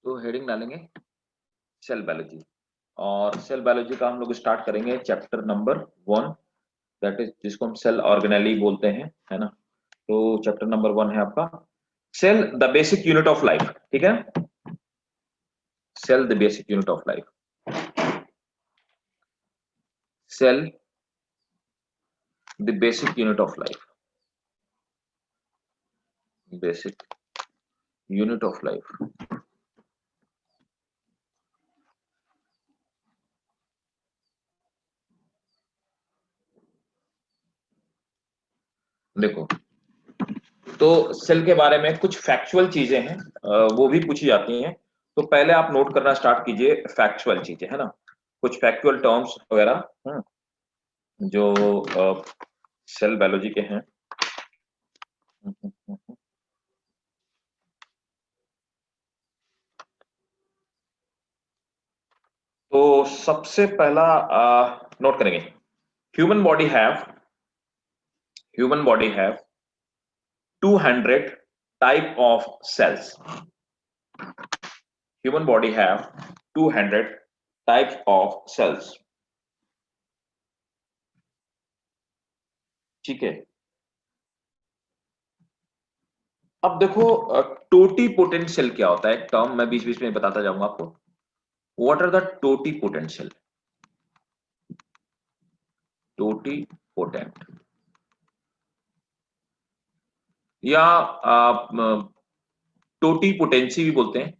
तो हेडिंग डालेंगे cell biology, और सेल बायोलॉजी का हम लोग स्टार्ट करेंगे चैप्टर नंबर 1, दैट इज जिसको हम सेल ऑर्गेनेली बोलते हैं, है ना। तो चैप्टर नंबर 1 है आपका cell the basic unit of life, ठीक है। Cell the basic unit of life, cell the basic unit of life, basic unit of life. देखो, तो सेल के बारे में कुछ फैक्चुअल चीजें हैं, वो भी पूछी जाती हैं। तो पहले आप नोट करना स्टार्ट कीजिए फैक्चुअल चीजें, है ना, कुछ फैक्चुअल टर्म्स वगैरह जो सेल बायोलॉजी के हैं। तो सबसे पहला नोट करेंगे, human body have 200 type of cells. Human body have 200 types of cells, ठीक है। अब देखो, टोटीपोटेंट सेल क्या होता है, एक टर्म मैं बीच बीच में बताता जाऊंगा आपको। What are the totipotent cell? Totipotent या टोटीपोटेंसी भी बोलते हैं।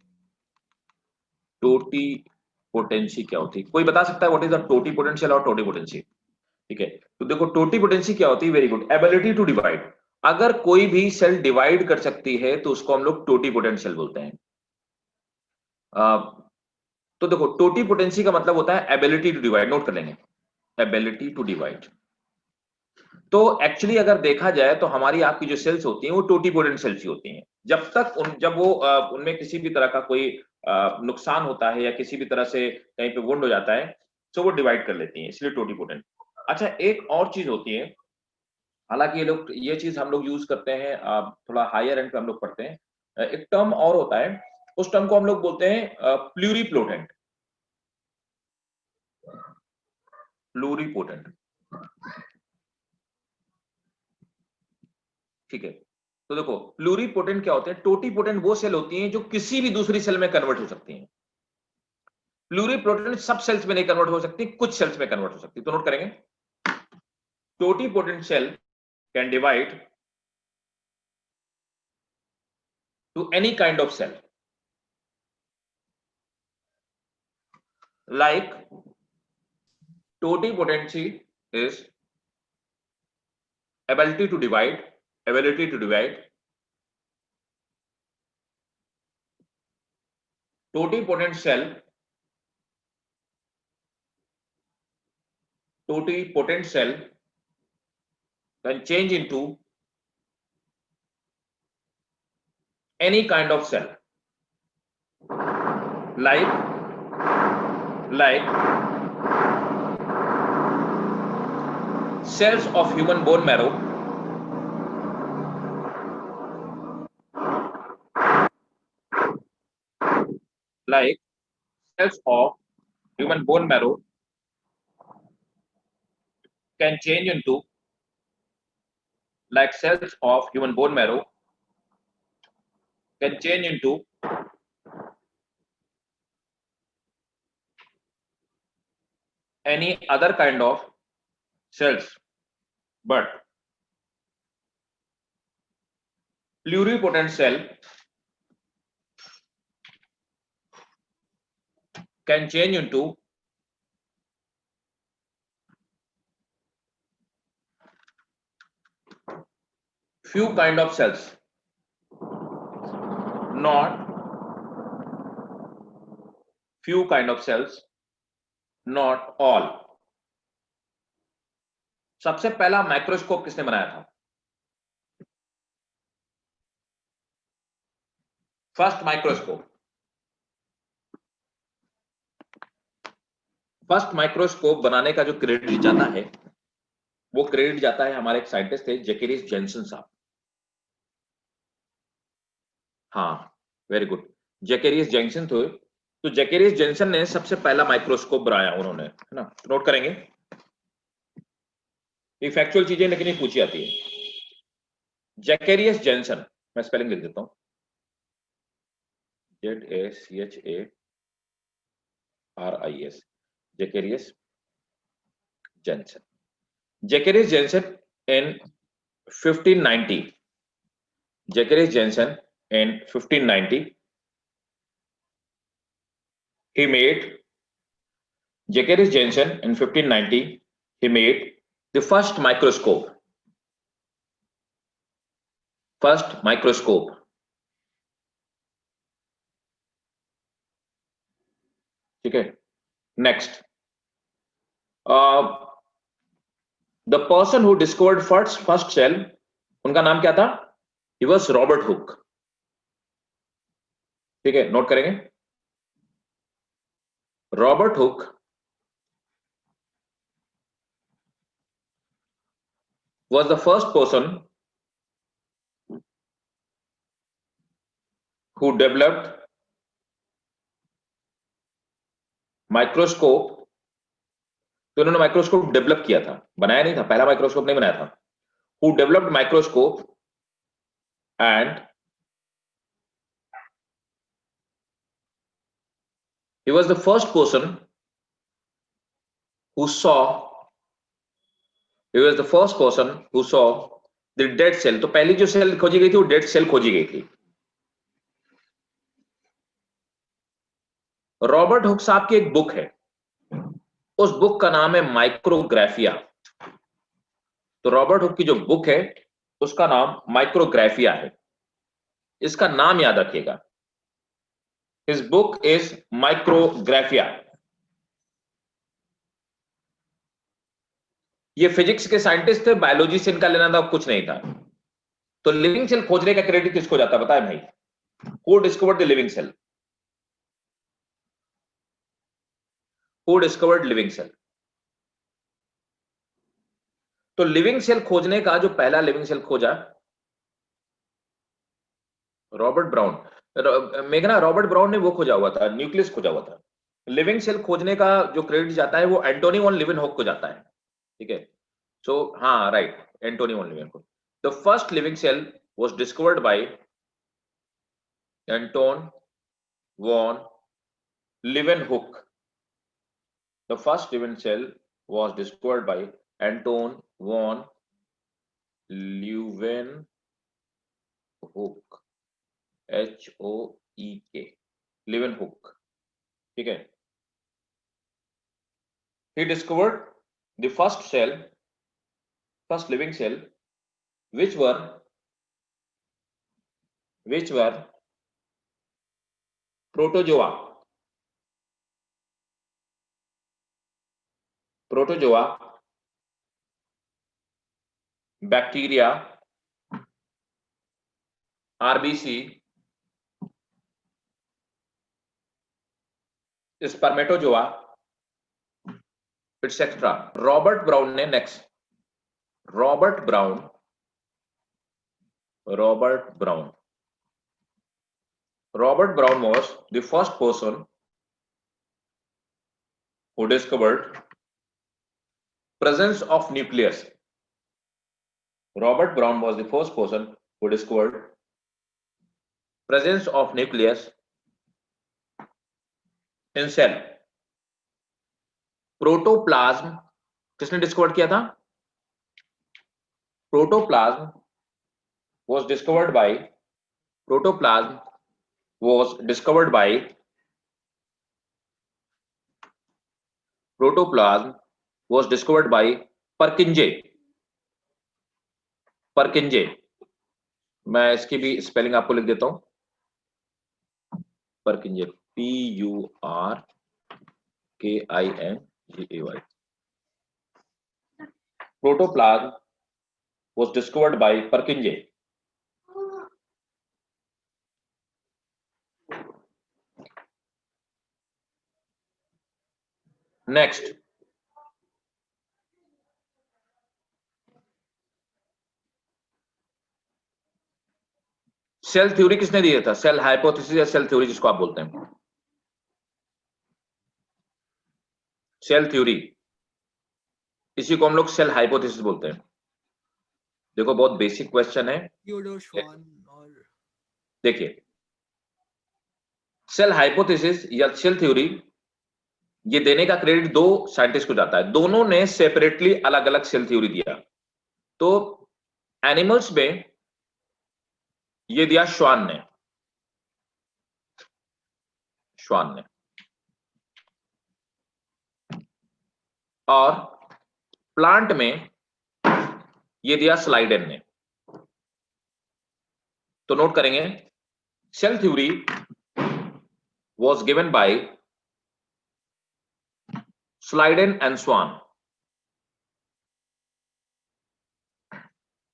टोटीपोटेंसी क्या होती है, कोई बता सकता है what is the totipotent cell और टोटीपोटेंसी? ठीक है, तो देखो टोटीपोटेंसी क्या होती है, very good, ability to divide. अगर कोई भी सेल डिवाइड कर सकती है तो उसको हम लोग टोटीपोटेंट सेल बोलते हैं। तो देखो, टोटीपोटेंसी का मतलब होता है एबिलिटी टू डिवाइड, नोट कर लेंगे, एबिलिटी टू डिवाइड। तो एक्चुअली अगर देखा जाए तो हमारी आपकी जो सेल्स होती हैं वो टोटीपोटेंट सेल्स ही होती हैं। जब वो उनमें किसी भी तरह का कोई नुकसान होता है या किसी भी तरह से कहीं पे वुंड हो जाता है तो वो डिवाइड कर लेती हैं, इसलिए टोटीपोटेंट। अच्छा, एक और चीज होती है, हालांकि ये चीज हम लोग यूज करते हैं थोड़ा हायर एंड पे हम लोग पढ़ते हैं। एक टर्म और होता है, उस टर्म को हम लोग बोलते हैं प्लूरीपोटेंट। प्लूरीपोटेंट, ठीक है। तो देखो, प्लूरीपोटेंट क्या होते हैं? टोटीपोटेंट वो सेल होती हैं जो किसी भी दूसरी सेल में कन्वर्ट हो सकती हैं। प्लूरीपोटेंट सब सेल्स में नहीं कन्वर्ट हो सकती, कुछ सेल्स में कन्वर्ट हो सकती। तो नोट करेंगे, totipotent cell can divide to any kind of cell, like totipotency is ability to divide, totipotent cell can change into any kind of cell, like cells of human bone marrow, like cells of human bone marrow can change into, like cells of human bone marrow can change into any other kind of cells, but pluripotent cell can change into few kind of cells, not few kind of cells, not all. सबसे पहला microscope किसने बनाया था? First microscope बनाने का जो credit जाता है वो क्रेडिट जाता है हमारे एक साइंटिस्ट थे, जैकेरिस जेनसन साहब। हाँ, वेरी गुड। जैकेरियस जेंसन थे। तो जैकेरियस जेंसन ने सबसे पहला माइक्रोस्कोप बनाया उन्होंने, है ना, नोट करेंगे। ये फैक्चुअल चीजें लेकिन ये पूछी जाती है। जैकेरियस जेंसन, मैं स्पेलिंग लिख देता हूं, ZACHARIS, Zacharias Jansen. Zacharias Jansen in 1590, Jacques Janssen in 1590, he made Jacques Janssen in 1590, he made the first microscope. First microscope. ठीक है, next. The person who discovered first cell, उनका नाम क्या था? He was Robert Hooke. ठीक है, note करेंगे। Robert Hooke was the first person who developed microscope। तो उन्होंने माइक्रोस्कोप डेवलप किया था, बनाया नहीं था, पहला माइक्रोस्कोप नहीं बनाया था। Who developed microscope and he was the first person who saw he was the first person who saw the dead cell। तो पहली जो सेल खोजी गई थी वो डेड सेल खोजी गई थी। रॉबर्ट हुक साहब की एक बुक है, उस बुक का नाम है माइक्रोग्राफिया। तो रॉबर्ट हुक की जो बुक है उसका नाम माइक्रोग्राफिया है, इसका नाम याद रखिएगा। His book is Micrographia. ये फिजिक्स के साइंटिस्ट थे, बायोलॉजी से इनका लेना था कुछ नहीं था। तो लिविंग सेल खोजने का क्रेडिट किसको जाता है बताए भाई? Who discovered the living cell? Who discovered living cell? तो लिविंग सेल खोजने का जो पहला लिविंग सेल खोजा, रॉबर्ट ब्राउन। मेघना, रॉबर्ट ब्राउन ने वो खोजा हुआ था, न्यूक्लियस खोजा हुआ था। लिविंग सेल खोजने का जो क्रेडिट जाता है वो एंटोनी वॉन लिवेनहॉक को जाता है। ठीक है, सो हाँ right, Antonie van Leeuwenhoek. The first living cell was discovered by Anton van Leeuwenhoek. The first living cell was discovered by Anton von Leeuwenhoek, H-O-E-K, Leeuwenhoek। ठीक है, he discovered the first living cell which were protozoa, bacteria, RBC, spermatozoa, etc. Robert Brown ने next, Robert Brown was the first person who discovered presence of nucleus। Robert Brown was the first person who discovered presence of nucleus in cell। Protoplasm किसने discover किया था? Protoplasm was discovered by protoplasm was discovered by Purkinje. मैं इसकी भी spelling आपको लिख देता हूं, Purkinje, PURKINGAY। Protoplasm was discovered by Purkinje. Next, cell theory किसने दिया था? सेल हाइपोथेसिस या सेल थ्योरी जिसको आप बोलते हैं, सेल थ्योरी, इसी को हम लोग सेल हाइपोथेसिस बोलते हैं। देखो बहुत बेसिक क्वेश्चन है, थियोडोर श्वान और देखिए सेल हाइपोथेसिस या सेल थ्योरी, ये देने का क्रेडिट दो साइंटिस्ट को जाता है, दोनों ने सेपरेटली अलग अलग सेल थ्योरी दिया। तो एनिमल्स में ये दिया श्वान ने, श्वान ने, और प्लांट में ये दिया स्लाइडेन ने। तो नोट करेंगे, cell theory was given by Sliden and Swan,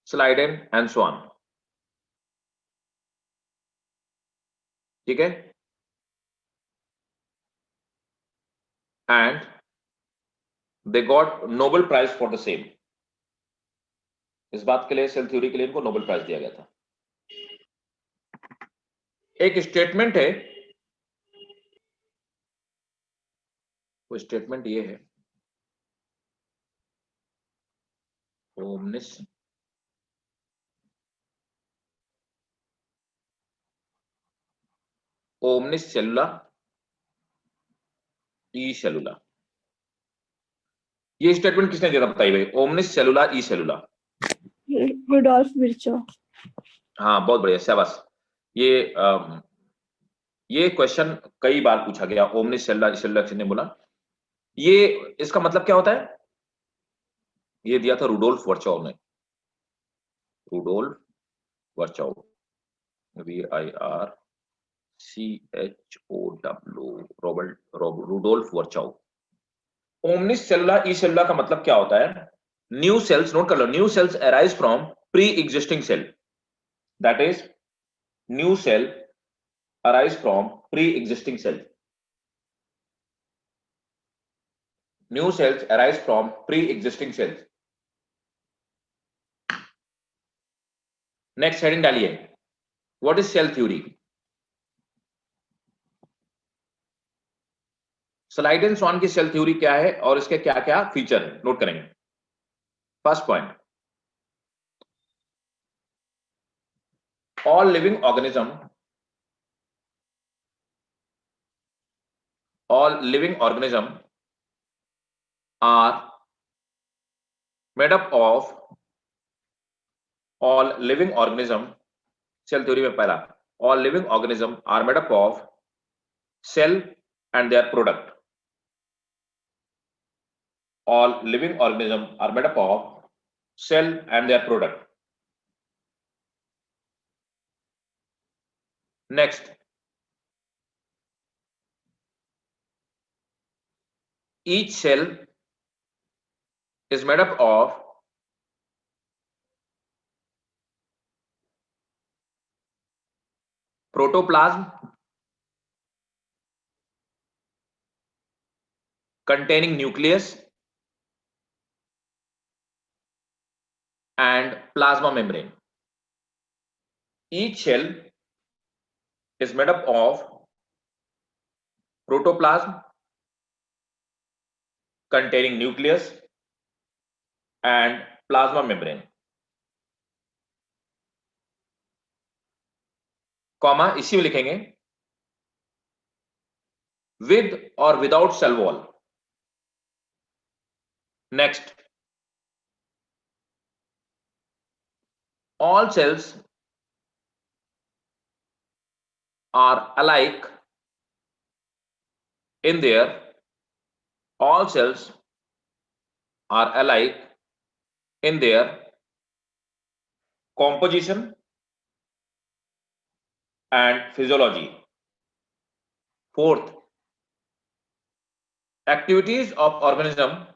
Sliden and Swan, ठीक है, and they got Nobel Prize for the same। इस बात के लिए, सेल थ्योरी के लिए इनको नोबेल प्राइज दिया गया था। एक स्टेटमेंट है, वो स्टेटमेंट ये है, ओमनिस ओमनिस सेलुला ई सेलुला, ये स्टेटमेंट किसने दिया था बताइए भाई? ओमनिस सेलुला ई सेलुला, रुडोल्फ विर्चो। हाँ बहुत बढ़िया, शाबाश। ये क्वेश्चन कई बार पूछा गया, ओमनिस सेलुला ई सेलुला किसने बोला, ये इसका मतलब क्या होता है? ये दिया था रुडोल्फ वर्चोव ने, Rudolf Virchow, VIRCHOW, Rudolf Virchow. ओमनिस सेलुला ई सेलुला का मतलब क्या होता है? न्यू सेल्स, नोट कर लो, new cells arise from pre existing cell, that is new cell arise from pre existing cell, new cells arise from pre existing cells. Next heading डालिए, what is cell theory? Schleiden Schwann की cell theory क्या है और इसके क्या क्या feature है, note करेंगे। First point, all living organism are made up of, all living organism, cell theory में पहला, all living organism are made up of cell and their product, all living organism are made up of cell and their product। next, each cell is made up of protoplasm containing nucleus and plasma membrane। each cell is made up of protoplasm containing nucleus and plasma membrane, comma इसी में लिखेंगे with or without cell wall। next, all cells are alike in their, all cells are alike in their composition and physiology। fourth, activities of organism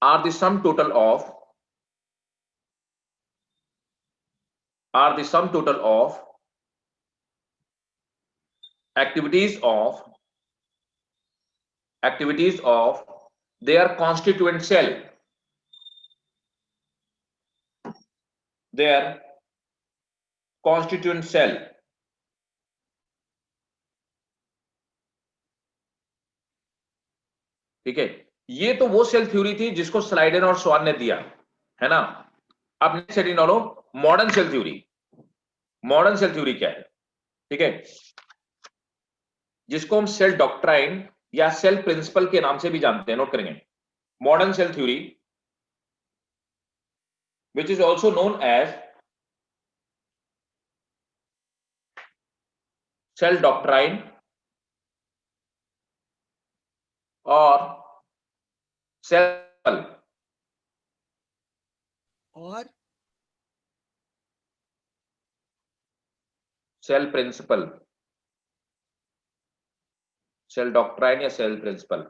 are the sum total of, activities of their constituent cell। their constituent cell. ठीक है, ये तो वो cell theory थी जिसको स्लाइडन और स्वान ने दिया, है ना। अब नेक्स्ट हेडिंग डालो, modern cell theory. Modern cell theory क्या है? ठीक है, जिसको हम सेल डॉक्ट्राइन या सेल प्रिंसिपल के नाम से भी जानते हैं, नोट करेंगे। Modern cell theory which is also known as cell doctrine or cell और सेल प्रिंसिपल, सेल डॉक्ट्राइन या सेल प्रिंसिपल।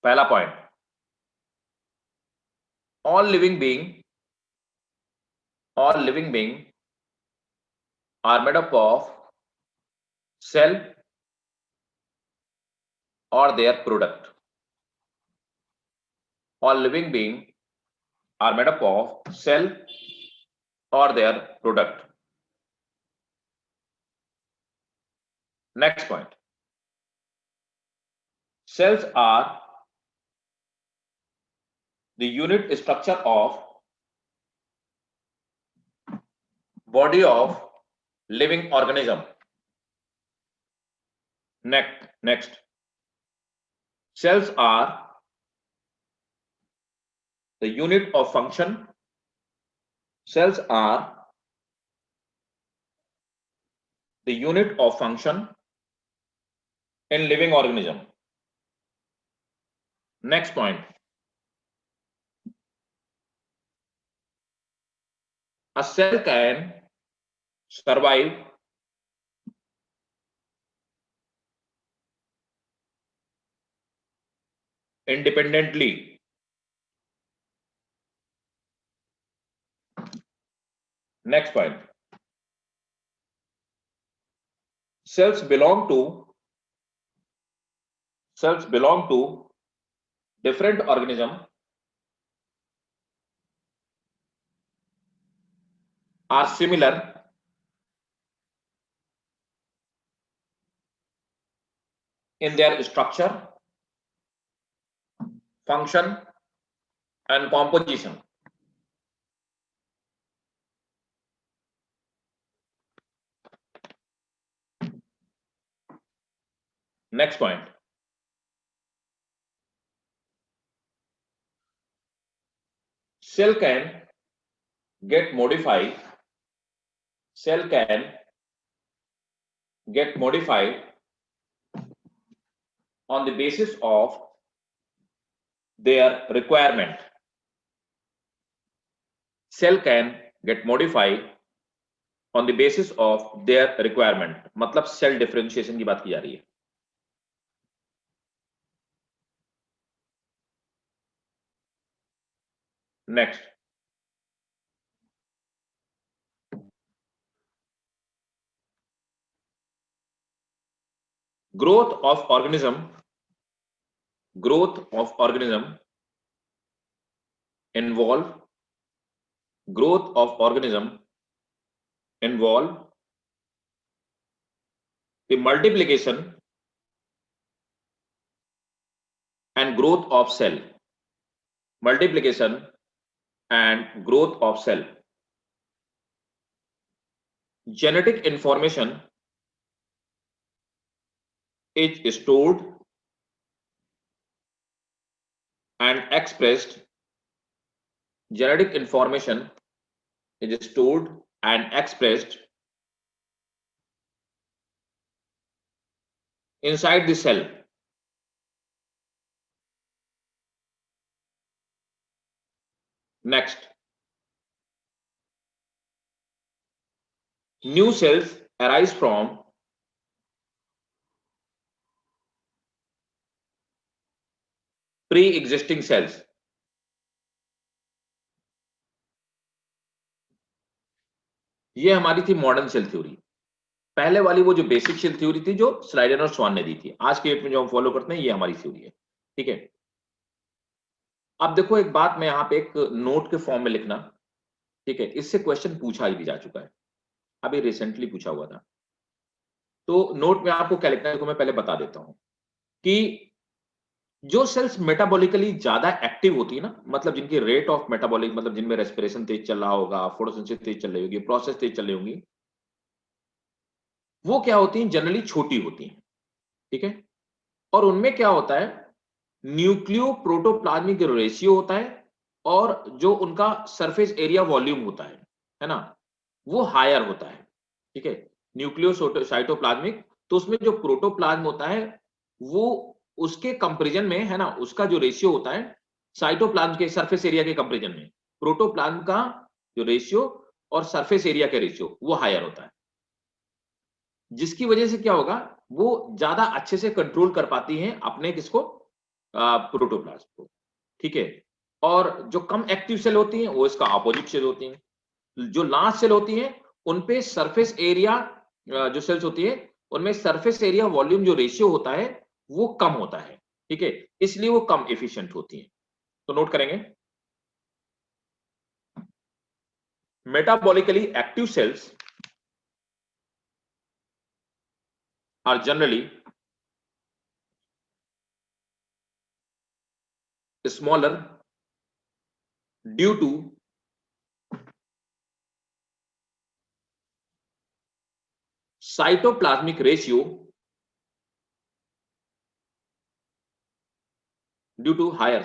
पहला point, all living being are made up of cell or their product. All living being are made up of cell or their product. Next point, cells are the unit structure of body of living organism. Next, cells are the unit of function. Cells are the unit of function in living organism. Next point, a cell can survive independently. Next point, cells belong to different organism are similar in their structure, function and composition. Next point, cell can get modified on the basis of their requirement. Cell can get modified on the basis of their requirement. मतलब cell differentiation की बात की जा रही है। Next, growth of organism involve the multiplication and growth of cell. Genetic information is stored and expressed. Genetic information is stored and expressed inside the cell. Next, new cells arise from pre-existing cells. ये हमारी थी modern cell theory. पहले वाली वो जो basic cell theory थी जो स्लाइडन और स्वान ने दी थी, आज के डेट में जो हम फॉलो करते हैं ये हमारी थ्योरी है। ठीक है, अब देखो एक बात मैं यहाँ पे एक नोट के फॉर्म में लिखना, ठीक है, इससे क्वेश्चन पूछा भी जा चुका है, अभी रिसेंटली पूछा हुआ था। तो नोट में आपको क्या लिखना है को मैं पहले बता देता हूं कि जो सेल्स मेटाबॉलिकली ज्यादा एक्टिव होती है ना, मतलब जिनकी रेट ऑफ मेटाबॉलिक, मतलब जिनमें रेस्पिरेशन तेज चल रहा होगा, फोटोसिंथेसिस तेज चल रही होगी, प्रोसेस तेज चल रही होंगी, वो क्या होती हैं, जनरली छोटी होती हैं, ठीक है। और उनमें क्या होता है, न्यूक्लियो प्रोटोप्लाज्मिक रेशियो होता है, और जो उनका सरफेस एरिया वॉल्यूम होता है ना, वो हायर होता है, ठीक है। न्यूक्लियो साइटोप्लाज्मिक, तो उसमें जो प्रोटोप्लाज्म होता है वो उसके कंपैरिजन में, है ना, उसका जो रेशियो होता है साइटोप्लाज्म के सरफेस एरिया के कंपैरिजन में, प्रोटोप्लाज्म का जो रेशियो और सरफेस एरिया का रेशियो वो हायर होता है, जिसकी वजह से क्या होगा, वो ज्यादा अच्छे से कंट्रोल कर पाती हैं अपने किसको, प्रोटोप्लाज्म को, ठीक है। और जो कम एक्टिव सेल होती हैं वो इसका अपोजिट सेल होती हैं। जो लास्ट सेल होती हैं उन पे सरफेस एरिया, जो सेल्स होती है उनमें सरफेस एरिया वॉल्यूम जो रेशियो होता है वो कम होता है, ठीक है, इसलिए वो कम एफिशिएंट होती हैं। तो नोट करेंगे, metabolically active cells are generally smaller due to cytoplasmic ratio, due to higher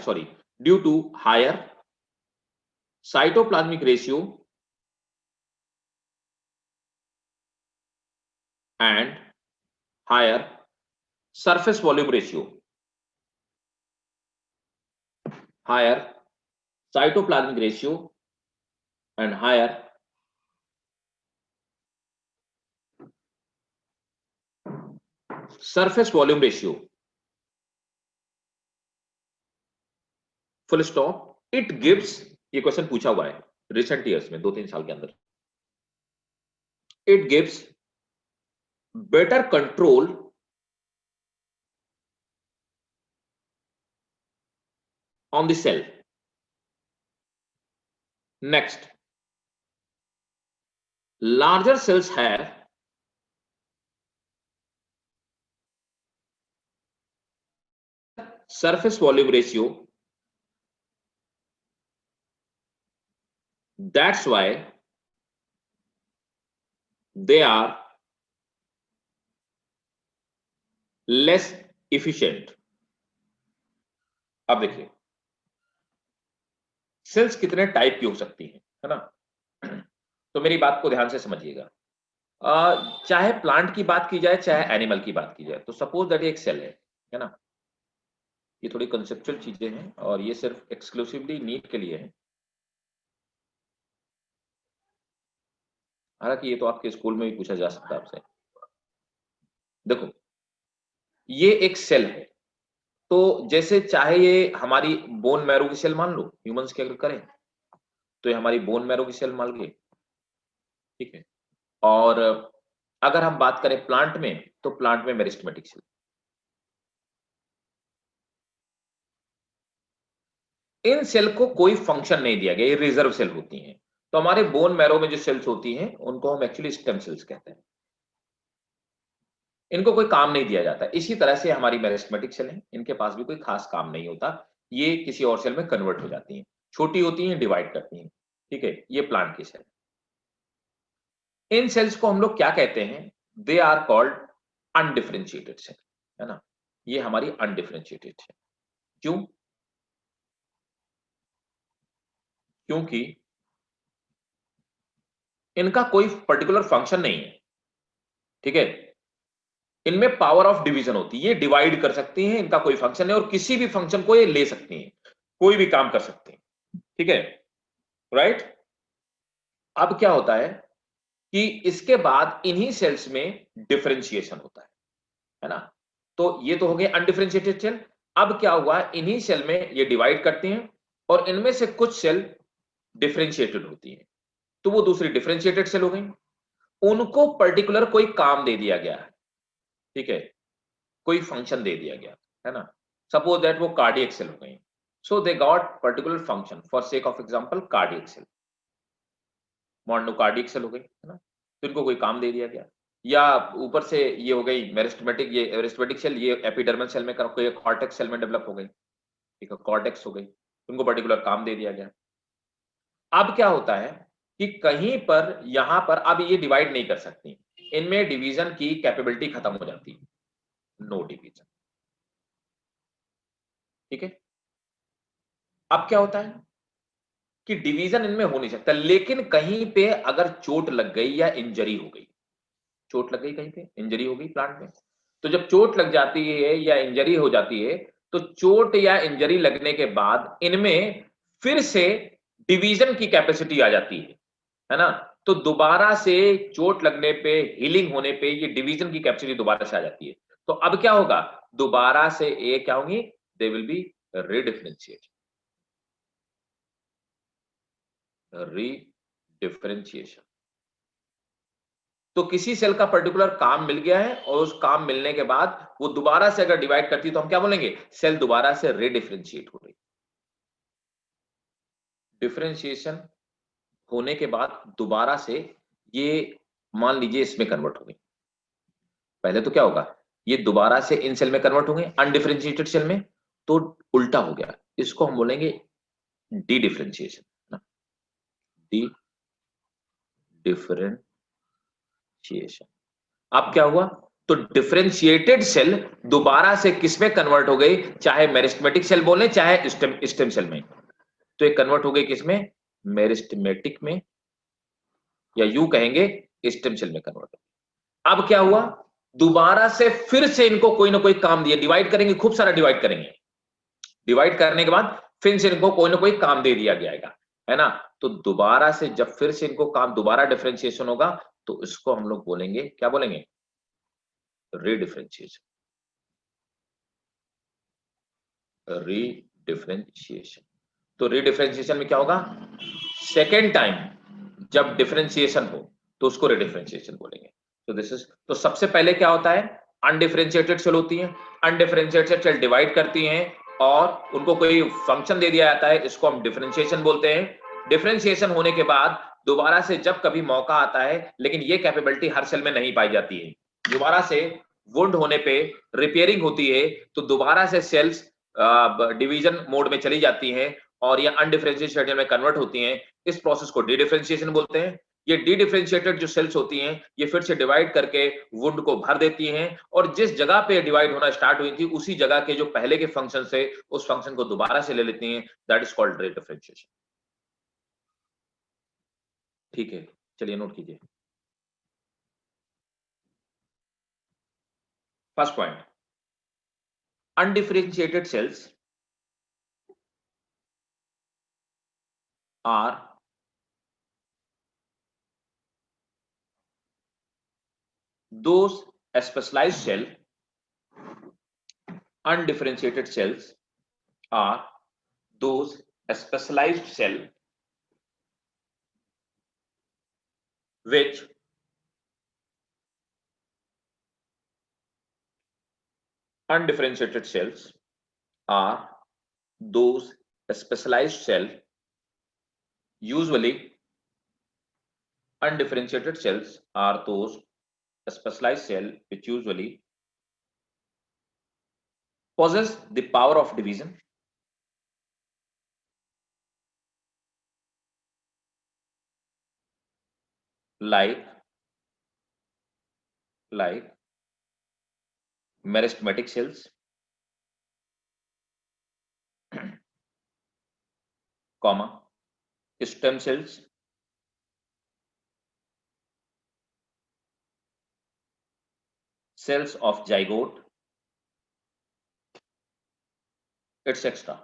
cytoplasmic ratio and higher surface volume ratio, higher cytoplasmic ratio and higher surface volume ratio, full stop। it gives, ये question पूछा हुआ है recent years में, 2-3 साल के अंदर, it gives better control on the cell। next, larger cells have surface volume ratio, that's why they are less efficient। अब देखिए सेल्स कितने टाइप की हो सकती है ना, तो मेरी बात को ध्यान से समझिएगा। चाहे प्लांट की बात की जाए चाहे एनिमल की बात की जाए, तो सपोज दैट एक सेल है ना, ये थोड़ी कंसेप्चुअल चीजें हैं और ये सिर्फ एक्सक्लूसिवली नीट के लिए है, हालांकि ये तो आपके स्कूल में भी पूछा जा सकता है आपसे। देखो ये एक सेल है, तो जैसे चाहे ये हमारी बोन मैरो की सेल मान लो, ह्यूमंस की अगर करें तो ये हमारी बोन मैरो की सेल मान गए, ठीक है। और अगर हम बात करें प्लांट में, तो प्लांट में मेरिस्टेमेटिक सेल। इन सेल को कोई फंक्शन नहीं दिया गया, ये रिजर्व सेल होती हैं। तो हमारे बोन मैरो में जो सेल्स होती हैं उनको हम एक्चुअली स्टेम सेल्स कहते हैं, इनको कोई काम नहीं दिया जाता। इसी तरह से हमारी मेरिस्टेमेटिक सेल है, इनके पास भी कोई खास काम नहीं होता, ये किसी और सेल में कन्वर्ट हो जाती हैं, छोटी होती हैं, डिवाइड करती हैं, ठीक है। ये प्लांट की सेल, इन सेल्स को हम लोग क्या कहते हैं, they are called undifferentiated cell, है ना, ये हमारी अनडिफरेंशिएटेड सेल। क्यों, क्योंकि इनका कोई पर्टिकुलर फंक्शन नहीं है, ठीक है। इनमें पावर ऑफ डिवीजन होती है, ये डिवाइड कर सकती हैं, इनका कोई फंक्शन है और किसी भी फंक्शन को ये ले सकती हैं, कोई भी काम कर सकती हैं, ठीक है, राइट। अब क्या होता है कि इसके बाद इन्हीं सेल्स में डिफरेंशिएशन होता है ना। तो ये तो हो गए अनडिफरेंशिएटेड सेल। अब क्या हुआ, इन्हीं सेल में ये डिवाइड करती हैं और इनमें से कुछ सेल डिफरेंशिएटेड होती हैं, तो वो दूसरी डिफरेंशिएटेड सेल हो गई, उनको पर्टिकुलर कोई काम दे दिया गया है, ठीक है, कोई फंक्शन दे दिया गया है ना। सपोज दैट वो कार्डियक सेल हो गई, So they got particular function. For sake of example, cardiac cell, monocardic cell हो गई, है ना, तो इनको कोई काम दे दिया गया, या ऊपर से ये हो गई मेरिस्टेमेटिक, ये एरिस्टेमेटिक सेल, ये एपिडर्मल सेल में कोई कॉर्टेक्स सेल में डेवलप हो गई, ठीक है, कॉर्टेक्स हो गई, उनको पर्टिकुलर काम दे दिया गया। अब क्या होता है कि कहीं पर यहां पर अब ये डिवाइड नहीं कर सकती, इनमें डिवीजन की कैपेबिलिटी खत्म हो जाती है, नो डिवीजन, ठीक है। अब क्या होता है कि डिवीजन इनमें हो नहीं सकता, लेकिन कहीं पे अगर चोट लग गई या इंजरी हो गई, चोट लग गई कहीं पे, इंजरी हो गई प्लांट में, तो जब चोट लग जाती है या इंजरी हो जाती है, तो चोट या इंजरी लगने के बाद इनमें फिर से डिवीजन की कैपेसिटी आ जाती है ना, तो दोबारा से चोट लगने पे, हीलिंग होने पे ये डिवीजन की कैपेसिटी दोबारा से आ जाती है। तो अब क्या होगा, दोबारा से ये क्या होंगी, दे विल बी रीडिफरेंशिएट, रीडिफरेंशिएशन। तो किसी सेल का पर्टिकुलर काम मिल गया है और उस काम मिलने के बाद वो दोबारा से अगर डिवाइड करती है तो हम क्या बोलेंगे, सेल दोबारा से रीडिफरेंशिएट हो रही। डिफरेंशिएशन होने के बाद दोबारा से ये मान लीजिए इसमें कन्वर्ट हो गई, पहले तो क्या होगा, ये दोबारा से इन सेल में कन्वर्ट होंगे अनडिफरेंशिएटेड सेल में, तो उल्टा हो गया, इसको हम बोलेंगे डी डिफरेंशिएशन ना, डी डिफरेंशिएशन। अब क्या हुआ, तो डिफरेंशिएटेड सेल दोबारा से किसमें कन्वर्ट हो गई, चाहे मेरिस्टेमेटिक सेल बोले चाहे स्टेम सेल में, तो ये कन्वर्ट हो गई किसमें, मेरिस्टेमेटिक में, या यूं कहेंगे स्टेम सेल में कन्वर्ट हो। अब क्या हुआ, दोबारा से फिर से इनको कोई ना कोई काम दिया, डिवाइड करेंगे, खूब सारा डिवाइड करेंगे, डिवाइड करने के बाद फिर से इनको कोई ना कोई काम दे दिया जाएगा, है ना, तो दोबारा से जब फिर से इनको काम, दोबारा डिफरेंशिएशन होगा, तो इसको हम लोग बोलेंगे, क्या बोलेंगे, रीडिफरेंशिएशन, रीडिफरेंशिएशन। तो रीडिफरेंशिएशन में क्या होगा, सेकेंड टाइम जब डिफरेंशिएशन हो तो उसको रीडिफरेंशिएशन बोलेंगे। तो दिस इज, तो सबसे पहले क्या होता है, अनडिफरेंशिएटेड सेल होती है, अनडिफरेंशिएटेड सेल डिवाइड करती हैं और उनको कोई फंक्शन दे दिया जाता है, इसको हम डिफरेंशिएशन बोलते हैं। डिफरेंशिएशन होने के बाद दोबारा से जब कभी मौका आता है, लेकिन ये कैपेबिलिटी हर सेल में नहीं पाई जाती है, दोबारा से वुंड होने पे रिपेयरिंग होती है, तो दोबारा से सेल्स डिवीजन मोड में चली जाती हैं और ये अनडिफरेंशिएटेड में कन्वर्ट होती हैं, इस प्रोसेस को डी डिफरेंशिएशन बोलते हैं। ये डी डिफरेंशिएटेड जो सेल्स होती हैं, ये फिर से डिवाइड करके वुंड को भर देती हैं और जिस जगह पे डिवाइड होना स्टार्ट हुई थी उसी जगह के जो पहले के फंक्शन से उस फंक्शन को दोबारा से ले लेती हैं, that is called D differentiation. ठीक है, चलिए नोट कीजिए। First point, undifferentiated cells are those specialized cell, undifferentiated cells are those specialized cell which undifferentiated cells are those specialized cell, usually undifferentiated cells are those specialized cell which usually possess the power of division, like meristematic cells, comma, stem cells, cells of zygote, etc.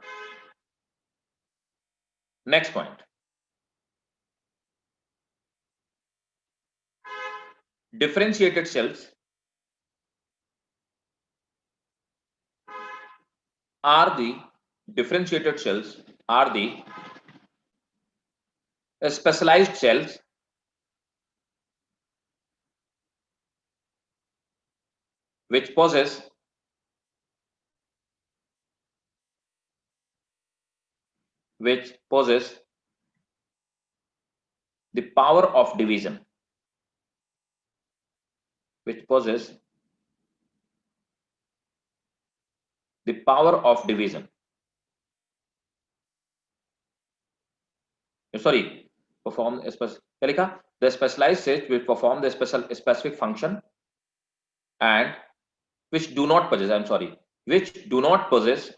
Next point, differentiated cells are the differentiated cells are the specialized cells which possess which possess the power of division, which possess the power of division. Sorry, perform क्या लिखा? The specialized sets which perform the specific function and which do not possess, I'm sorry, which do not possess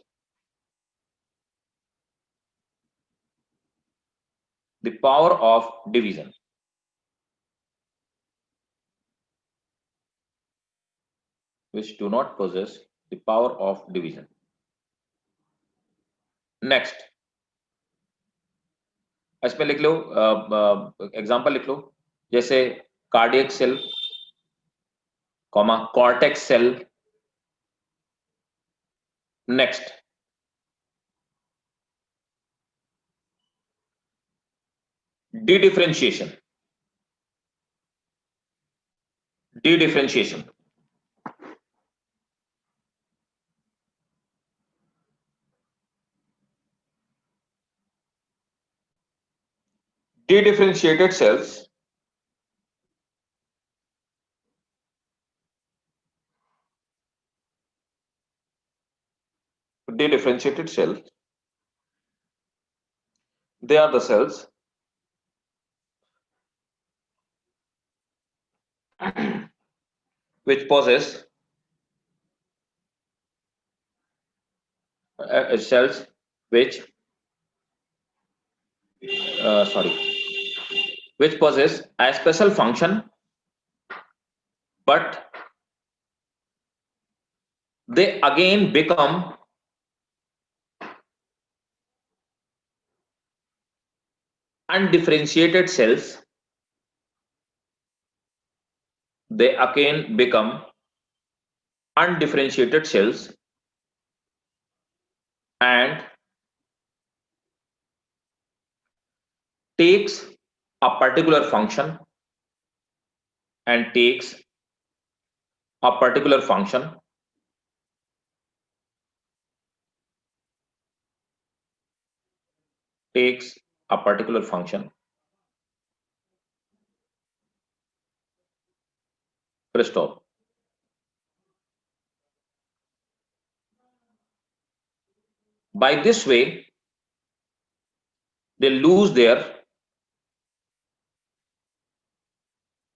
the power of division. Which do not possess the power of division. Next, इसमें लिख लो, example लिख लो, जैसे cardiac cell, comma cortex cell. Next, differentiation. Differentiation differentiated cells differentiated cells, they are the cells which possess cells which which possess a special function, but they again become undifferentiated cells. They again become undifferentiated cells and takes a particular function takes a particular function Stop. By this way, they lose their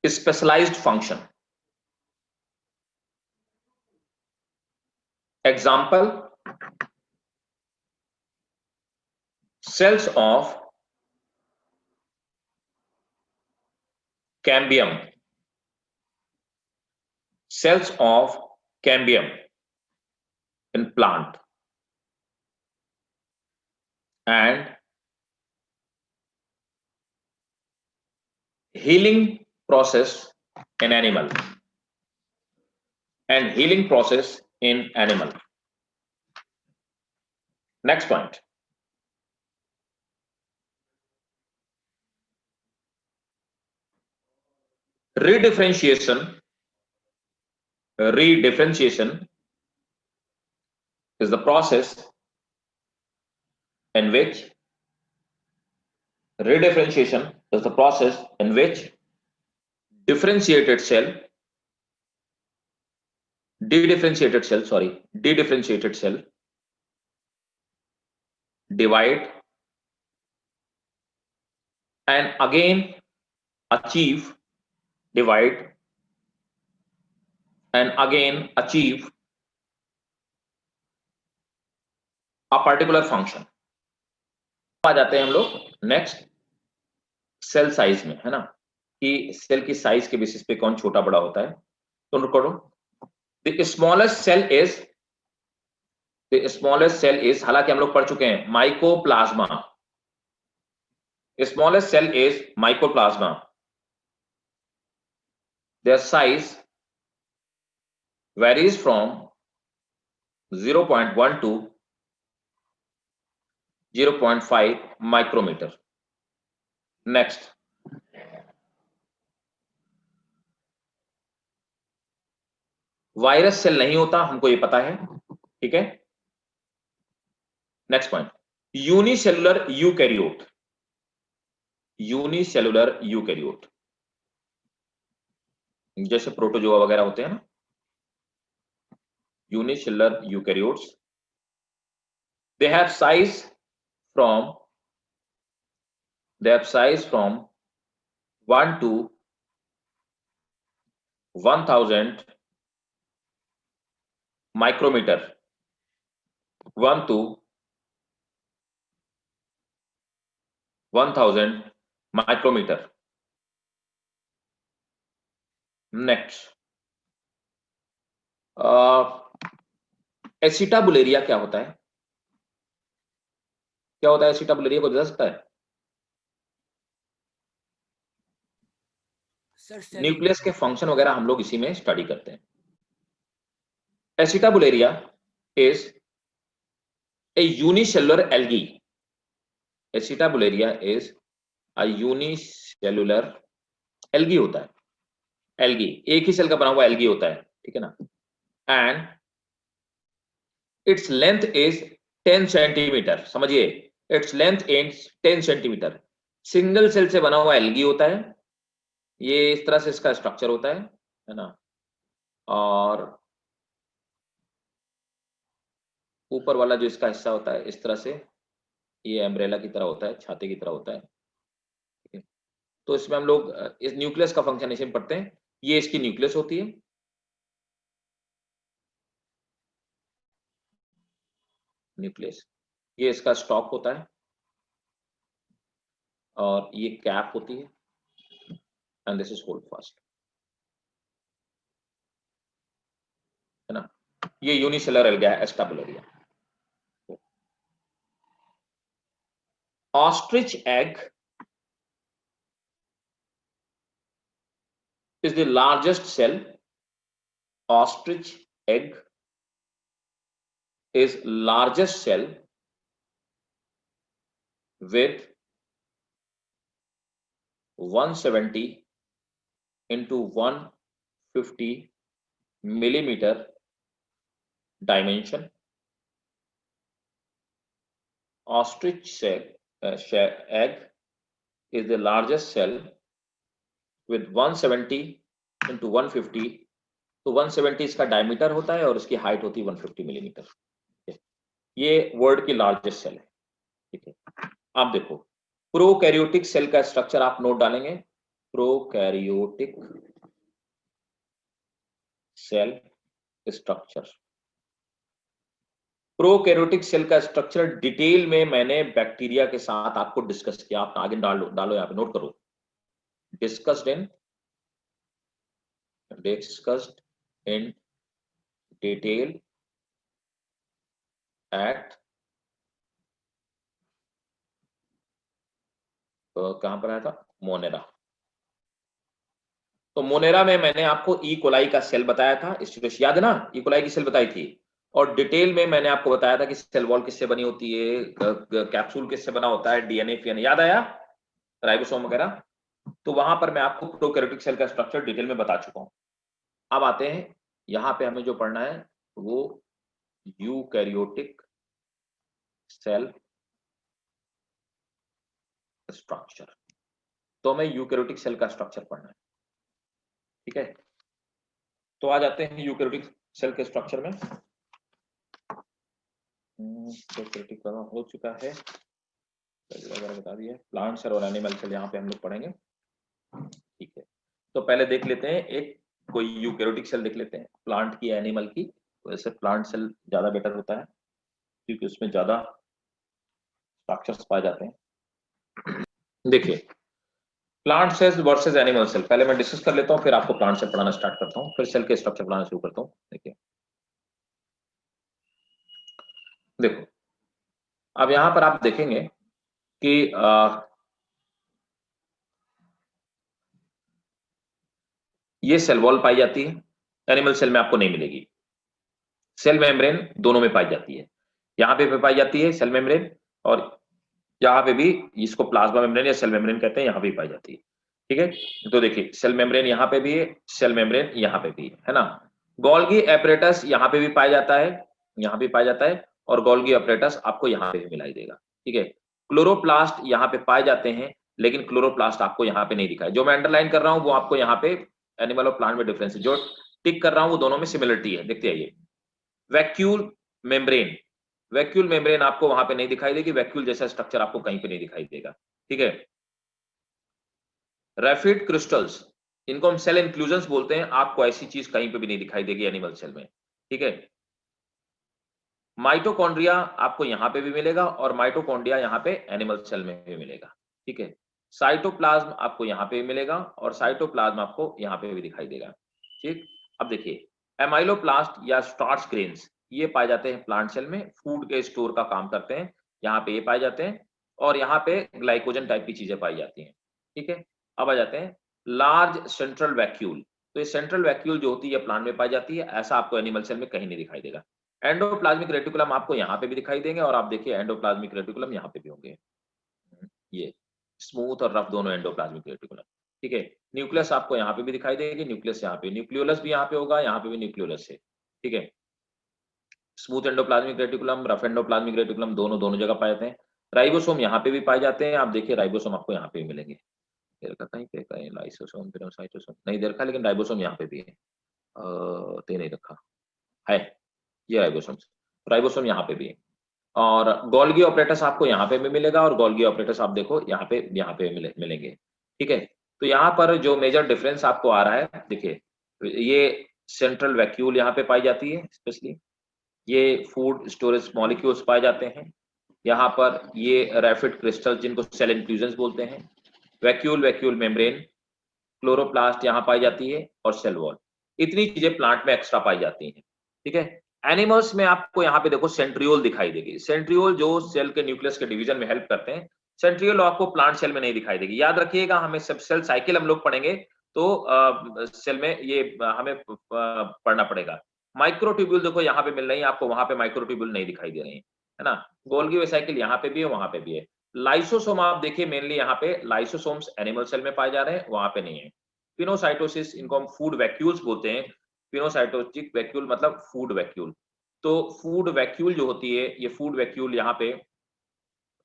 specialized function. Example, cells of cambium. Cells of cambium in plant and healing process in animal Next point. Redifferentiation is the process in which differentiated cell divide and again achieve a particular function. आ जाते हैं हम लोग next cell size में, है ना, कि cell की size के बेसिस पे कौन छोटा बड़ा होता है. तो नोट करो, द स्मॉलेस्ट सेल इज हालांकि हम लोग पढ़ चुके हैं mycoplasma. Smallest cell is mycoplasma. their size varies from 0.1 to 0.5 micrometer. Next, virus cell नहीं होता, हमको ये पता है, ठीक है. Next point, unicellular eukaryote, unicellular eukaryote जैसे प्रोटोजोआ वगैरह होते हैं ना, unicellular eukaryotes, they have size from 1 to 1000 micrometer, 1 to 1000 micrometer. Next, एसिटाबुलेरिया क्या होता है? क्या होता है एसिटाबुलेरिया, को बता सकता है? न्यूक्लियस के फंक्शन वगैरह हम लोग इसी में स्टडी करते हैं। Acetabularia is a unicellular algae, acetabularia is a unicellular algae होता है, एल्गी एक ही सेल का बना हुआ एल्गी होता है, ठीक है ना, and its length is 10 centimetre, समझिए its length is 10 centimetre, single cell से बना हुआ एल्गी होता है, ये इस तरह से इसका स्ट्रक्चर होता है ना, और ऊपर वाला जो इसका हिस्सा होता है इस तरह से ये एम्ब्रेला की तरह होता है, छाते की तरह होता है, ठीक है। तो इसमें हम लोग इस न्यूक्लियस का फंक्शन इसे पढ़ते हैं, ये इसकी न्यूक्लियस होती है, न्यूक्लियस, ये इसका स्टॉक होता है और ये कैप होती है, and this is hold fast, है ना, ये unicellular alga acetabularia. Ostrich egg is the largest cell, ostrich egg is largest cell with 170 into 150 millimeter dimension. Ostrich egg is the largest cell with 170 into 150, तो 170 इसका diameter होता है और इसकी height होती है 150 मिलीमीटर, ये वर्ल्ड की लार्जेस्ट सेल है, ठीक है। आप देखो प्रोकैरियोटिक सेल का स्ट्रक्चर आप नोट डालेंगे, prokaryotic cell structure, prokaryotic cell का स्ट्रक्चर डिटेल में मैंने बैक्टीरिया के साथ आपको डिस्कस किया, आप आगे डालो यहाँ पे नोट करो, discussed in detail at कहां पर आया था, मोनेरा। तो मोनेरा में मैंने आपको ई कोलाई का सेल बताया था, स्टूडेंट्स याद है ना, ई कोलाई की सेल बताई थी, और डिटेल में मैंने आपको बताया था कि सेल वॉल किससे बनी होती है, कैप्सूल किससे बना होता है, डीएनए फीएनए, याद आया, राइबोसोम वगैरह। तो वहां पर मैं आपको प्रोकैरियोटिक सेल का स्ट्रक्चर डिटेल में बता चुका हूं। अब आते हैं यहां पे हमें जो पढ़ना है वो यूकैरियोटिक सेल स्ट्रक्चर, तो हमें यूकैरियोटिक सेल का स्ट्रक्चर पढ़ना है, ठीक है। तो आ जाते हैं यूकैरियोटिक सेल के स्ट्रक्चर में। यूकैरियोटिक हो चुका है वगैरह बता दिया, प्लांट सेल और एनिमल सेल यहाँ पे हम लोग पढ़ेंगे, ठीक है। तो पहले देख लेते हैं एक कोई यूकैरियोटिक सेल देख लेते हैं, प्लांट की एनिमल की, वैसे प्लांट सेल ज्यादा बेटर होता है क्योंकि उसमें ज्यादा स्ट्रक्चर्स पाए जाते हैं। देखिए plant cells versus animal cell, पहले मैं डिस्कस कर लेता हूँ, फिर आपको प्लांट सेल पढ़ाना स्टार्ट करता हूँ, फिर सेल के स्ट्रक्चर पढ़ाना शुरू करता हूँ। देखिए देखो अब यहाँ पर आप देखेंगे कि ये सेल वॉल पाई जाती है, एनिमल सेल में आपको नहीं मिलेगी, सेल मेम्ब्रेन दोनों में पाई जाती है, यहाँ पे पाई जाती है सेल मेम्ब्रेन, और यहाँ पे भी इसको प्लाज्मा मेम्ब्रेन या सेल मेम्ब्रेन कहते हैं, यहाँ पे पाई जाती है, ठीक है। तो देखिए सेल मेम्ब्रेन यहाँ पे भी है, सेल मेम्ब्रेन यहाँ पे भी है ना, गोल्गी एपरेटस यहाँ पे भी पाया जाता है, यहाँ भी पाया जाता है, और गोल्गी एपरेटस आपको यहाँ पे भी मिलाई देगा, ठीक है। क्लोरोप्लास्ट यहाँ पे पाए जाते हैं, लेकिन क्लोरोप्लास्ट आपको यहाँ पे नहीं दिखा है। जो मैं अंडरलाइन कर रहा हूँ वो आपको यहाँ पे एनिमल और प्लांट में डिफरेंस है, जो टिक कर रहा हूँ वो दोनों में सिमिलरिटी है। देखते आइए, वैक्यूल मेम्ब्रेन, वैक्यूल मेम्ब्रेन आपको वहां पे नहीं दिखाई देगी, वैक्यूल जैसा स्ट्रक्चर आपको कहीं पे नहीं दिखाई देगा, ठीक है। रैफिड क्रिस्टल्स, इनको हम सेल इंक्लूजन्स बोलते हैं, आपको ऐसी चीज कहीं पे भी नहीं दिखाई देगी एनिमल सेल में, ठीक है। माइटोकॉन्ड्रिया आपको यहां पे भी मिलेगा और माइटोकॉन्ड्रिया यहां पे एनिमल सेल में भी मिलेगा, ठीक है। साइटोप्लाज्म आपको यहां पे भी मिलेगा और साइटोप्लाज्म आपको यहां पे भी दिखाई देगा, ठीक। अब देखिए, एमाइलोप्लास्ट या स्टार्च ग्रेन्स ये पाए जाते हैं प्लांट सेल में, फूड के स्टोर का काम करते हैं, यहाँ पे ये पाए जाते हैं और यहाँ पे ग्लाइकोजन टाइप की चीजें पाई जाती हैं, ठीक है। अब आ जाते हैं लार्ज सेंट्रल वैक्यूल, तो ये सेंट्रल वैक्यूल जो होती है प्लांट में पाई जाती है, ऐसा आपको एनिमल सेल में कहीं नहीं दिखाई देगा। एंडोप्लाज्मिक रेटिकुलम आपको यहाँ पे भी दिखाई देंगे और आप देखिए एंडोप्लाज्मिक रेटिकुलम यहाँ पे भी होंगे, ये स्मूथ और रफ दोनों एंडोप्लाज्मिक रेटिकुलम, ठीक है। न्यूक्लियस आपको यहाँ पे भी दिखाई देगी, न्यूक्लियस यहाँ पे, न्यूक्लियोलस भी यहाँ पे होगा, यहाँ पे भी न्यूक्लियोलस है, ठीक है। Smooth endoplasmic reticulum, rough endoplasmic reticulum दोनों जगह पाए जाते हैं। राइबोसोम यहाँ पे भी पाए जाते हैं, आप देखिए राइबोसोम आपको यहाँ पे भी मिलेंगे, कहीं पे कहीं लाइसोसोम पिनोसाइटोसोम नहीं दे रखा, लेकिन राइबोसोम यहाँ पे भी है, दे नहीं रखा है, ये राइबोसोम्स, राइबोसोम यहाँ पे भी है। और गोल्गी ऑपरेटस आपको यहाँ पे भी मिलेगा और गोल्गी ऑपरेटस आप देखो यहाँ पे मिलेंगे, ठीक है। तो यहाँ पर जो मेजर डिफरेंस आपको आ रहा है, देखिए ये सेंट्रल वैक्यूल यहाँ पे पाई जाती है, स्पेशली ये फूड स्टोरेज मॉलिक्यूल्स पाए जाते हैं, यहाँ पर ये रैफिड क्रिस्टल जिनको सेल इंफ्यूजन्स बोलते हैं, वैक्यूल मेम्ब्रेन, क्लोरोप्लास्ट यहाँ पाई जाती है और सेल वॉल, इतनी चीजें प्लांट में एक्स्ट्रा पाई जाती हैं, ठीक है। एनिमल्स में आपको यहाँ पे देखो सेंट्रियोल दिखाई देगी, सेंट्रियोल जो सेल के न्यूक्लियस के डिवीजन में हेल्प करते हैं, सेंट्रियोल आपको प्लांट सेल में नहीं दिखाई देगी। याद रखिएगा, हमें सब सेल साइकिल हम लोग पढ़ेंगे तो सेल में ये हमें पढ़ना पड़ेगा। माइक्रोट्यूब्यूल देखो यहाँ पे मिल रही है आपको, वहां पे माइक्रोट्यूब्यूल नहीं दिखाई दे रही है ना। गोल्गी वेसाइकिल यहाँ पे भी है, वहां पे भी है। लाइसोसोम आप देखिए मेनली यहाँ पे लाइसोसोम्स एनिमल सेल में पाए जा रहे हैं, वहां पे नहीं है। पिनोसाइटोसिस, इनको हम फूड वैक्यूल्स बोलते हैं, पिनोसाइटोटिक वैक्यूल मतलब फूड वैक्यूल। तो फूड वैक्यूल जो होती है, ये फूड वैक्यूल यहाँ पे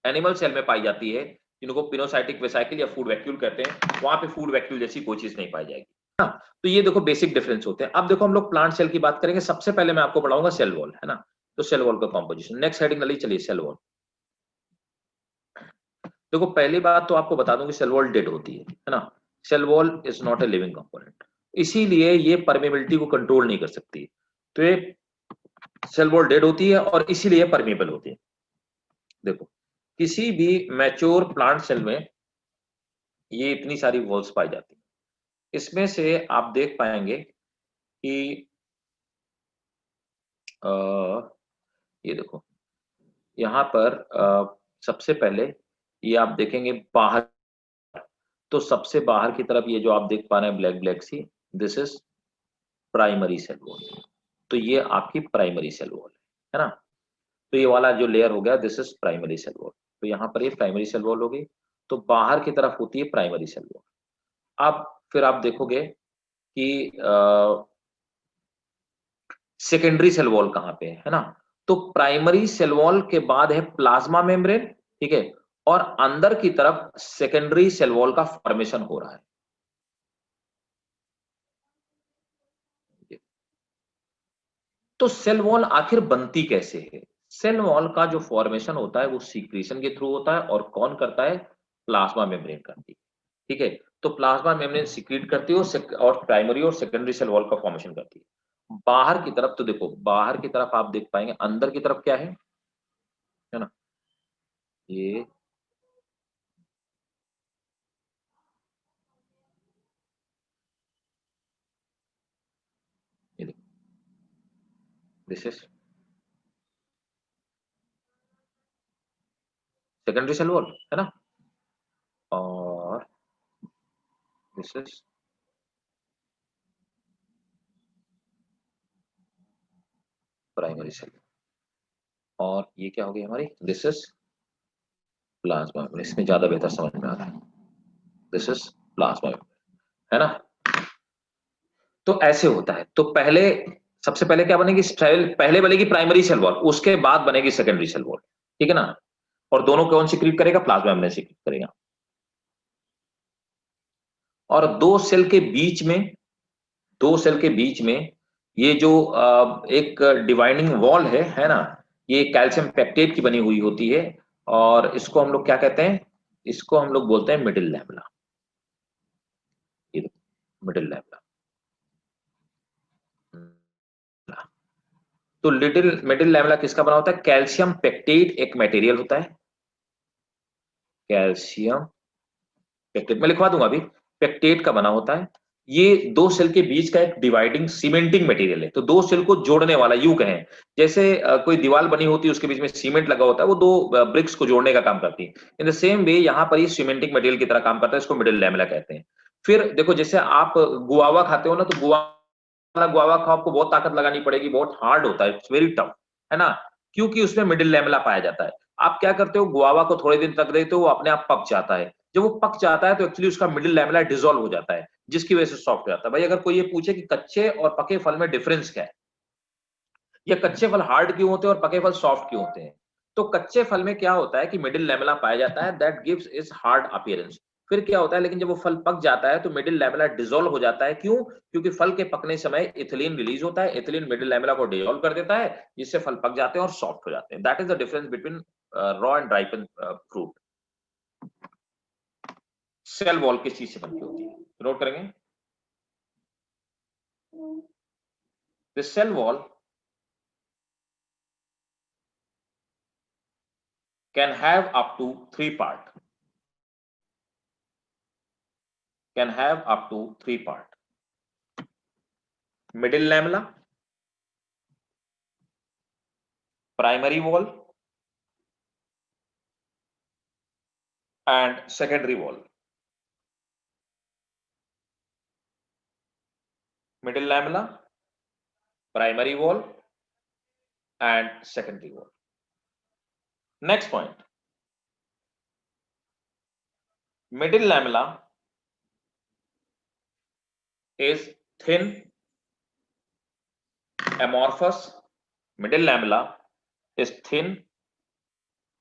एनिमल सेल में पाई जाती है, जिनको पिनोसाइटिक वेसाइकिल या फूड वैक्यूल कहते हैं, वहां पे फूड वैक्यूल जैसी कोई चीज नहीं पाई जाएगी। हाँ, तो ये देखो बेसिक डिफरेंस होते हैं। अब देखो हम लोग प्लांट सेल की बात करेंगे, सबसे पहले मैं आपको पढ़ाऊंगा सेल वॉल, है ना। तो सेल वॉल का कॉम्पोजिशन, नेक्स्ट हेडिंग नली, चलिए सेल वॉल। देखो पहली बात तो आपको बता दूं कि सेल वॉल डेड होती है ना। Cell wall is not a living component, इसीलिए ये परमेबिलिटी को कंट्रोल नहीं कर सकती, तो ये सेल वॉल डेड होती है और इसीलिए परमेबल होती है। देखो किसी भी मैच्योर प्लांट सेल में ये इतनी सारी वॉल्स पाई जाती है, इसमें से आप देख पाएंगे कि ये देखो यहाँ पर सबसे पहले ये आप देखेंगे बाहर, तो सबसे बाहर की तरफ ये जो आप देख पा रहे हैं ब्लैक ब्लैक सी, this is primary cell wall, तो ये आपकी प्राइमरी सेल वॉल है ना। तो ये वाला जो लेयर हो गया, this is primary cell wall, तो यहाँ पर ये प्राइमरी सेल वॉल होगी, तो बाहर की तरफ होती है प्राइमरी सेल वॉल। अब फिर आप देखोगे कि सेकेंडरी सेल वॉल कहाँ पे है ना। तो प्राइमरी सेल वॉल के बाद है प्लाज्मा मेम्ब्रेन, ठीक है, और अंदर की तरफ सेकेंडरी सेल वॉल का फॉर्मेशन हो रहा है। तो सेल वॉल आखिर बनती कैसे है? सेल वॉल का जो फॉर्मेशन होता है वो सीक्रेशन के थ्रू होता है, और कौन करता है? प्लाज्मा मेम्ब्रेन करती है, ठीक है। तो प्लाज्मा मेम्ब्रेन सीक्रेट करती है और प्राइमरी और सेकेंडरी सेल वॉल का फॉर्मेशन करती है। बाहर की तरफ तो देखो, बाहर की तरफ आप देख पाएंगे, अंदर की तरफ क्या है ना, ये this is secondary cell wall है ना, और दिस इज प्राइमरी सेल, और ये क्या हो गई हमारी, दिस इज प्लाज्मा मेम्ब्रेन। इसमें ज्यादा बेहतर समझ में आ रहा है, दिस इज प्लाज्मा मेम्ब्रेन है ना। तो ऐसे होता है। तो पहले सबसे पहले क्या बनेगी, पहले बनेगी प्राइमरी सेल वॉल, उसके बाद बनेगी सेकेंडरी सेल वॉल, ठीक है ना। और दोनों कौन सिक्रीट करेगा? प्लाज्मा मेम्ब्रेन सिक्रीट करेगा। और दो सेल के बीच में ये जो एक डिवाइडिंग वॉल है ना, ये कैल्शियम पेक्टेट की बनी हुई होती है, और इसको हम लोग क्या कहते हैं? इसको हम लोग बोलते हैं मिडिल लैमेला। Middle lamella. तो मिडिल लैमेला किसका बना होता है? कैल्शियम पेक्टेट एक मटेरियल होता है, कैल्शियम पेक्टेट मैं लिखवा दूंगा अभी, पेक्टेट का बना होता है। ये दो सेल के बीच का एक डिवाइडिंग सीमेंटिंग मटेरियल है। तो दो सेल को जोड़ने वाला, यूं कहें जैसे कोई दीवार बनी होती है, उसके बीच में सीमेंट लगा होता है, वो दो ब्रिक्स को जोड़ने का काम करती है। इन द सेम वे यहां पर ये सीमेंटिंग मटेरियल की तरह काम करता है, इसको मिडिल लैमेला कहते हैं। फिर देखो, जैसे आप गुआवा खाते हो ना, तो गुआवा खाओ, आपको बहुत ताकत लगानी पड़ेगी, बहुत हार्ड होता है, इट्स वेरी टफ, है ना, क्योंकि उसमें मिडिल लैमेला पाया जाता है। आप क्या करते हो, गुआवा को थोड़े दिन तक देते हो, वो अपने आप पक जाता है। जब वो पक जाता है तो एक्चुअली उसका मिडिल लैमेला डिसॉल्व हो जाता है, जिसकी वजह से सॉफ्ट हो जाता है। भाई अगर कोई ये पूछे कि कच्चे और पके फल में डिफरेंस क्या है, या कच्चे फल हार्ड क्यों होते हैं और पके फल सॉफ्ट क्यों होते हैं, तो कच्चे फल में क्या होता है कि मिडिल लैमेला पाया जाता है, that gives is hard appearance. फिर क्या होता है, लेकिन जब वो फल पक जाता है तो मिडिल लैमेला डिसॉल्व हो जाता है। क्यों? क्योंकि फल के पकने समय इथिलीन रिलीज होता है, इथिलीन मिडिल लैमेला को डिसॉल्व कर देता है, जिससे फल पक जाते हैं और सॉफ्ट हो जाते हैं। That is the difference between raw and ripen fruit. Cell wall किस चीज से बनती होती है, नोट करेंगे। The cell wall can have up to three parts. Can have up to three parts. Middle lamella, primary wall, and secondary wall. Middle lamella, primary wall, and secondary wall. Next point. Middle lamella is thin, amorphous. Middle lamella is thin,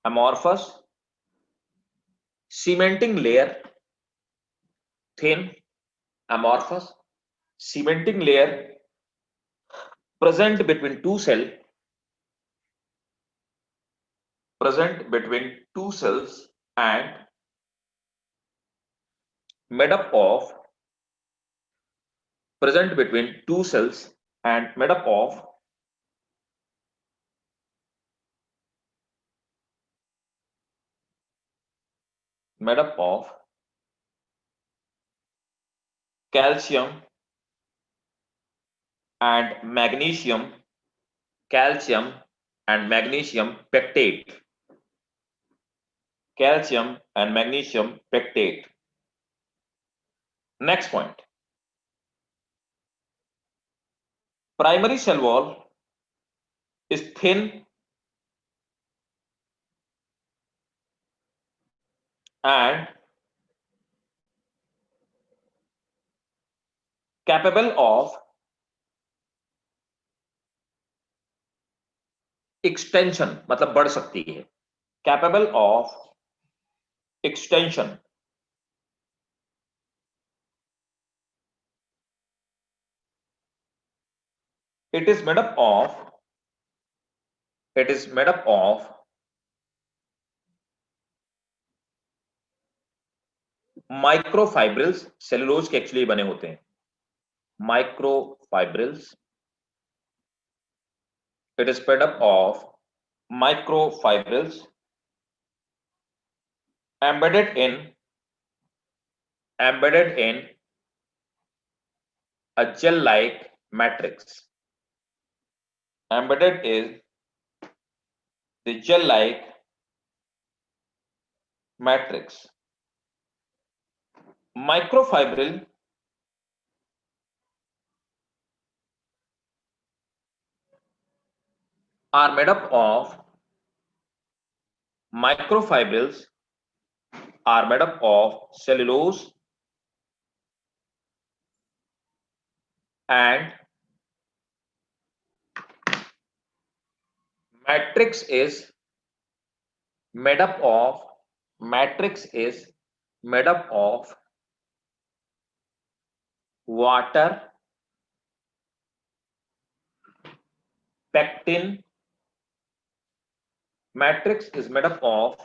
amorphous, cementing layer, thin, amorphous, cementing layer present between two cells, and made up of present between two cells and made up of calcium and magnesium, calcium and magnesium pectate, calcium and magnesium pectate. Next point. Primary cell wall is thin and capable of extension, मतलब बढ़ सकती है, capable of extension. It is made up of microfibrils, cellulose के actually बने होते हैं, microfibrils. It is made up of microfibrils embedded in a gel-like matrix. Embedded is the gel-like matrix. Microfibril are made up of cellulose and matrix is made up of, matrix is made up of water, pectin. Matrix is made up of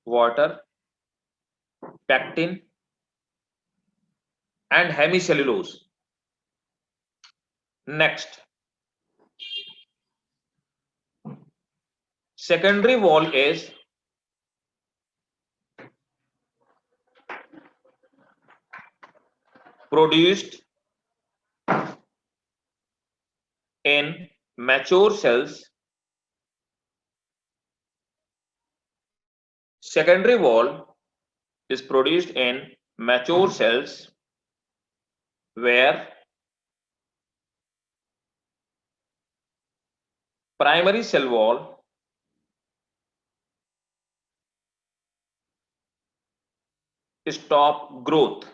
water, pectin, and hemicellulose. Next, secondary wall is produced in mature cells. Secondary wall is produced in mature cells where primary cell wall stop growth.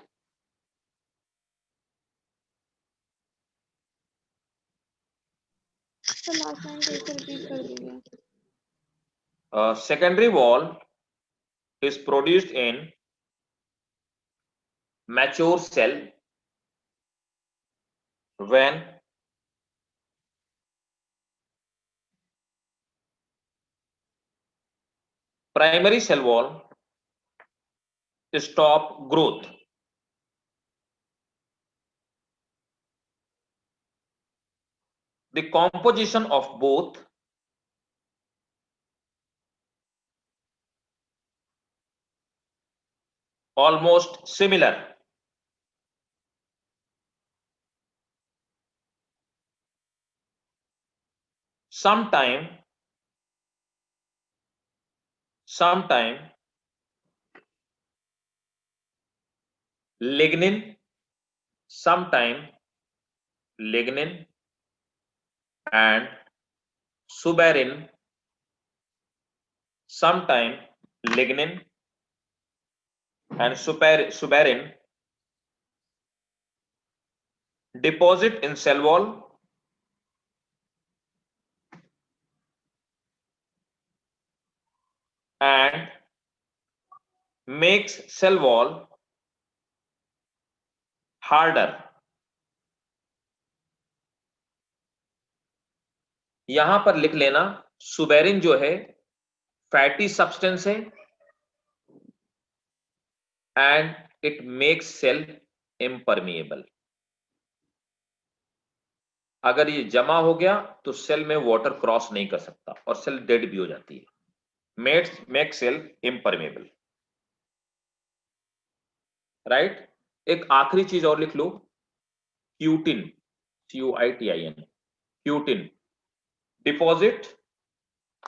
तो last line फिर से repeat कर दीजिए. Secondary wall is produced in mature cell when primary cell wall stop growth. The composition of both almost similar. Sometime lignin, and suberin, sometime lignin and suberin deposit in cell wall and makes cell wall harder. यहां पर लिख लेना, suberin जो है fatty substance है and it makes cell impermeable. अगर ये जमा हो गया तो सेल में वाटर क्रॉस नहीं कर सकता और सेल डेड भी हो जाती है. Make cell impermeable. राइट. एक आखिरी चीज और लिख लो, cutin, CUITIN, cutin deposit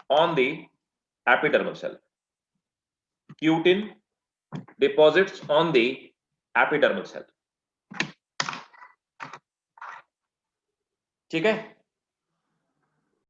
on the epidermal cell. Cutin deposits on the epidermal cell. ठीक है.